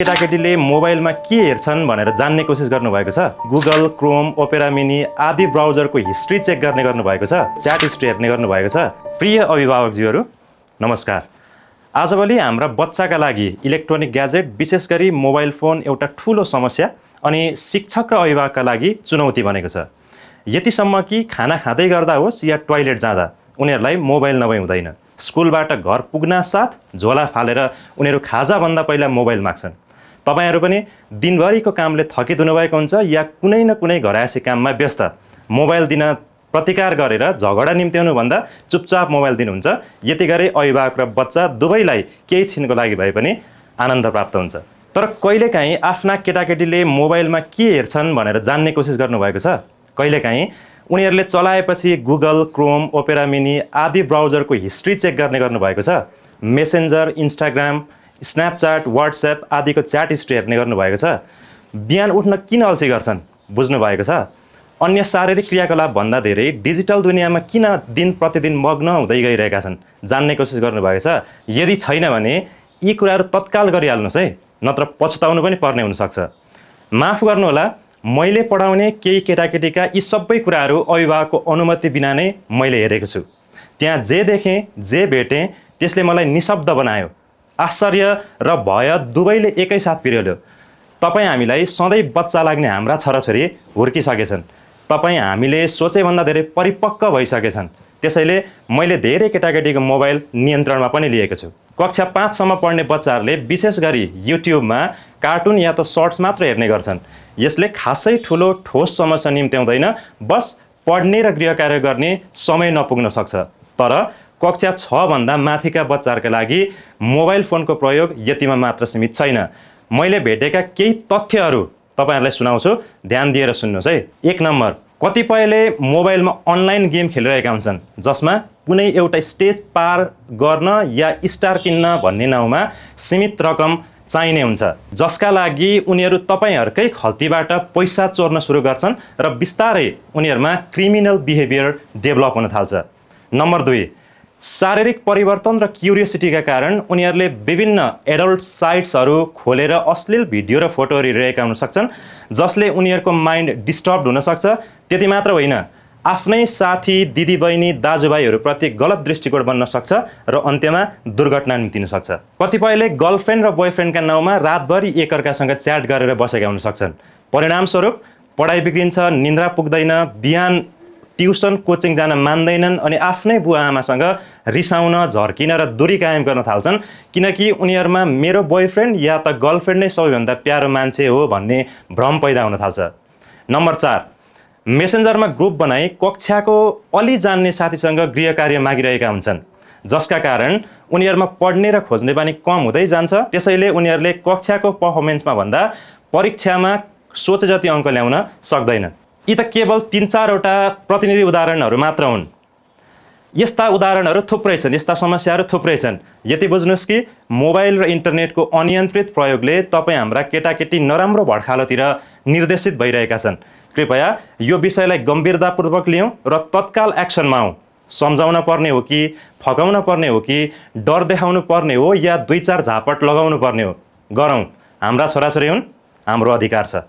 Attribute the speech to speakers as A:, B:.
A: केटाकेटीले मोबाइलमा के हेर्छन् भनेर जान्ने कोसिस गर्नुभएको छ। गुगल, क्रोम, ओपेरा मिनी आदि ब्राउजरको हिस्ट्री चेक गर्ने गर्नुभएको छ। च्याट हिस्ट्री हेर्ने गर्नुभएको छ। प्रिय अभिभावकज्यूहरू नमस्कार। आजभोलि हाम्रा बच्चाका लागि इलेक्ट्रोनिक ग्याजेट विशेष गरी मोबाइल फोन एउटा ठूलो समस्या अनि शिक्षक र अभिभावकका लागि चुनौती बनेको छ। यतिसम्म कि खाना खाँदै गर्दा होस् या टोयलेट जाँदा उनीहरूलाई मोबाइल नभई हुँदैन। स्कुलबाट घर पुग्न साथ झोला फालेर उनीहरू खाजाभन्दा पहिला मोबाइल माग्छन्। तपाईहरु पनि दिनभरिको कामले थकित हुनुभएको हुन्छ या कुनै न कुनै घरायसी काममा व्यस्त। मोबाइल दिन प्रतिकार गरेर झगडा निम्त्याउनु भन्दा चुपचाप मोबाइल दिनुहुन्छ। यति गरी अभिभावक र बच्चा दुवैलाई केही छिनको लागि भए पनि आनन्द प्राप्त हुन्छ। तर कहिलेकाहीँ आफ्ना केटाकेटीले मोबाइलमा के हेर्छन् भनेर जान्ने कोसिस गर्नुभएको छ। कहिलेकाहीँ उनीहरूले चलाएपछि गुगल, क्रोम, ओपेरा मिनी आदि ब्राउजरको हिस्ट्री चेक गर्ने गर्नुभएको छ। मेसेन्जर, इन्स्टाग्राम, स्न्यापच्याट, व्हाट्सएप आदिको च्याट हिस्ट्री हेर्ने गर्नुभएको छ। बिहान उठ्न किन अल्छी गर्छन् बुझ्नु भएको छ। अन्य शारीरिक क्रियाकलाप भन्दा धेरै डिजिटल दुनियाँमा किन दिन प्रतिदिन मग्न हुँदै गइरहेका छन् जान्ने कोसिस गर्नुभएको छ। यदि छैन भने यी कुराहरू तत्काल गरिहाल्नुहोस् है, नत्र पछुताउनु पनि पर्ने हुनसक्छ। माफ गर्नुहोला, मैले पढाउने केही केटाकेटीका यी सबै कुराहरू अभिभावकको अनुमति बिना नै मैले हेरेको छु। त्यहाँ जे देखेँ, जे भेटेँ त्यसले मलाई निशब्द बनायो। आश्चर्य र भय दुवैले एकैसाथ पिर्योल्यो। तपाईँ हामीलाई सधैँ बच्चा लाग्ने हाम्रा छोराछोरी हुर्किसकेछन्। तपाईँ हामीले सोचेभन्दा धेरै परिपक्व भइसकेछन्। त्यसैले मैले धेरै केटाकेटीको मोबाइल नियन्त्रणमा पनि लिएको छु। कक्षा 5 सम्म पढ्ने बच्चाहरूले विशेष गरी युट्युबमा कार्टुन या त सर्ट्स मात्र हेर्ने गर्छन्। यसले खासै ठुलो ठोस समस्या निम्त्याउँदैन, बस पढ्ने र गृहकार्य गर्ने समय नपुग्न सक्छ। तर कक्षा 6 भन्दा माथिका बच्चाहरूका लागि मोबाइल फोनको प्रयोग यतिमा मात्र सीमित छैन। मैले भेटेका केही तथ्यहरू तपाईहरुलाई सुनाउँछु, ध्यान दिएर सुन्नुहोस् है। 1 नम्बर, कतिपयले मोबाइलमा अनलाइन गेम खेलिरहेका हुन्छन् जसमा कुनै एउटा स्टेज पार गर्न या स्टार किन्न भन्ने नाउँमा सीमित रकम चाहिने हुन्छ, जसका लागि उनीहरू तपाईहरुकै खल्तीबाट पैसा चोर्न सुरु गर्छन् र बिस्तारै उनीहरुमा क्रिमिनल बिहेभियर डेभलप हुन थाल्छ। नम्बर 2, शारीरिक परिवर्तन र क्युरियोसिटीका कारण उनीहरूले विभिन्न एडल्ट साइट्सहरू खोलेर अश्लील भिडियो र फोटोहरू हेरिरहेका हुन सक्छन्, जसले उनीहरूको माइन्ड डिस्टर्ब हुन सक्छ। त्यति मात्र होइन, आफ्नै साथी, दिदीबहिनी, दाजुभाइहरूप्रति गलत दृष्टिकोण बन्न सक्छ र अन्त्यमा दुर्घटना निम्तिन सक्छ। कतिपयले गर्लफ्रेन्ड र बोयफ्रेन्डका नाउँमा रातभरि एकअर्कासँग च्याट गरेर बसेका हुन सक्छन्। परिणामस्वरूप पढाइ बिग्रिन्छ, निन्द्रा पुग्दैन, बिहान ट्युसन कोचिङ जान मान्दैनन् अनि आफ्नै बुवा आमासँग रिसाउन, झर्किन र दूरी कायम गर्न थाल्छन्, किनकि उनीहरुमा मेरो बोयफ्रेन्ड या त गर्लफ्रेन्ड नै सबैभन्दा प्यारो मान्छे हो भन्ने भ्रम पैदा हुन थाल्छ। नम्बर 4, मेसेन्जरमा ग्रुप बनाई कक्षाको अलि जान्ने साथीसँग गृहकार्य मागिरहेका हुन्छन्, जसका कारण उनीहरुमा पढ्ने र खोज्ने बानी कम हुँदै जान्छ। त्यसैले उनीहरूले कक्षाको पर्फर्मेन्समा भन्दा परीक्षामा सोचे जति अङ्क ल्याउन सक्दैनन्। यी त केवल 3-4 वटा प्रतिनिधि उदाहरणहरू मात्र हुन्। यस्ता उदाहरणहरू थुप्रै छन्, यस्ता समस्याहरू थुप्रै छन्। यति बुझ्नुहोस् कि मोबाइल र इन्टरनेटको अनियन्त्रित प्रयोगले तपाईँ हाम्रा केटाकेटी नराम्रो भड्खालोतिर निर्देशित भइरहेका छन्। कृपया यो विषयलाई गम्भीरतापूर्वक लियौँ र तत्काल एक्सनमा आउँ। सम्झाउन पर्ने हो कि फकाउन पर्ने हो कि डर देखाउनु पर्ने हो या 2-4 झापट लगाउनु पर्ने हो, गरौँ। हाम्रा छोराछोरी हुन्, हाम्रो अधिकार छ।